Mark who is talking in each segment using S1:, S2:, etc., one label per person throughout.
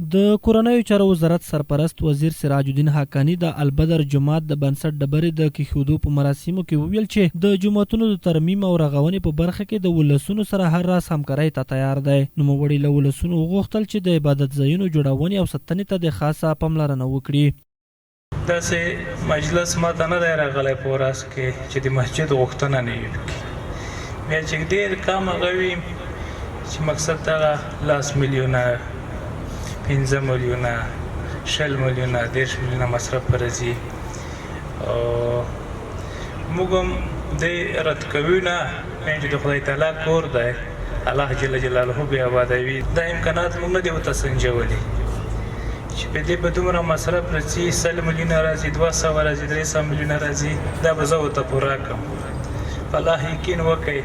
S1: د کورنیو چارو وزارت سرپرست وزیر سراج الدین حقانی د البدر جومات د بنسټ ډبرې د کیښودو په مراسمو کې وویل چې د جوماتونو د ترمیم او رغونې په برخه کې د ولسونو سره هر راز همکارۍ ته تیار دی. نوموړي له ولسونو وغوښتل چې د عبادت ځایونو جوړونې او ساتنې ته د خاصه پاملرنه وکړي.
S2: داسې مجلس ما ته نه دی راغلی په ورځ کې چې د مسجد غوښتنه نه وي پکې. بیا چې ډېر کم هغه وي چې مقصد هغه 10 میلیونه 15 میلیونه 20 میلیونه 10 میلیونه مصرف پر راځي. موږ هم دې رد کوو نه چې د خدای تعالی کور دی الله جل جلاله بیا آبادوي. دا امکانات موږ نه دي ورته سنجولي چې په دې به دومره مصرف راځي 100 میلیونه راځي 200 راځي 300 میلیونه راځي دا به زه ورته پوره کړم. په الله یقین وکړئ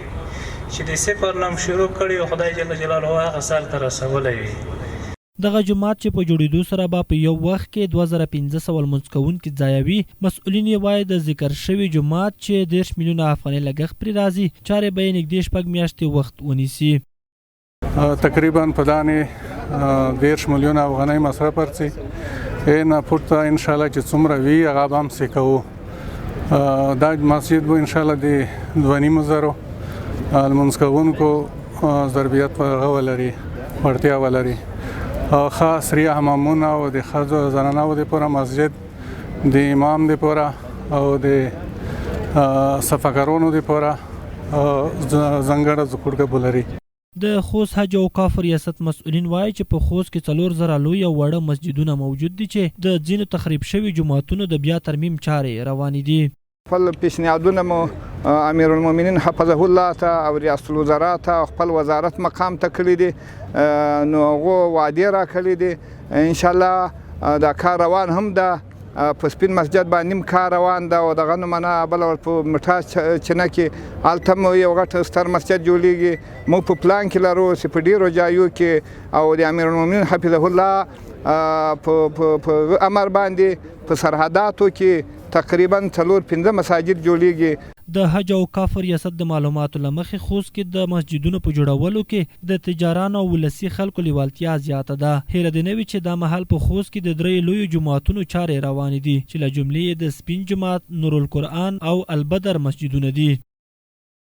S2: چې د صفر نه شروع کړي او خدای جل جلاله هغه سر ته رسولی وي.
S1: دغه جومات چې په جوړېدو سره به په یو وخت کې 2500 لمونځ کوونکي ځای وي. مسؤلین یې وایي د ذکر شوي جومات چې 10 میلیونه افغانۍ لګښت پرې راځي چارې به یې نږدې 6 میاشتې وخت ونیسي.
S3: تقریبا په دانې 10 میلیونه افغانۍ مصرف ورڅي نه پورته انشاءالله چې څومره وي هغه به هم سې کوو. دا مسجد به انشاءالله د 2.5 لمونځ کوونکو ضربیت هغه ولري وړتیا ولري. خاص ریا حمامونه او د ښځو زنانو دپاره مسجد د امام دپاره او د صفاکارانو دپاره ځانګړی زکړکه ولري.
S1: د خوست حج او اوقاف ریاست مسؤلین وایي چې په خوست کې 4000 لوی او وړه مسجدونه موجود دي چې د ځینو تخریب شوي جوماتونو د بیا ترمیم چارې روانې دي.
S4: خپل پیشنهادونه مو امیر المؤمنین حفظه الله ته او ریاست الوزرا ته خپل وزارت مقام ته کړي دي نو هغو وعدې راکړي دي انشاءالله دا کار روان هم ده په سپین مسجد باندې کار روان ده او دغه نومونه بله په مټا چینه کې هلته مو یو غټ ستر مسجد جوړیږي. موږ په پلان کې لرو چې په ډېرو ځایو کې او د امیر المؤمنین حفظه الله په امر باندې په سرحداتو کې تقریبا 4-5 مساجد جوړیږي.
S1: د حج او اوقاف ریاست د معلوماتو له مخې خوست کې د مسجدونو په جوړولو کې د تجارانو او ولسي خلکو لیوالتیا زیاته ده. هیله دې نه وي چې دا مهال په خوست کې د 3 لویو جوماتونو چارې روانې دي چې له جملې د سپین جومات، نورالقرآن او البدر مسجدونه دي.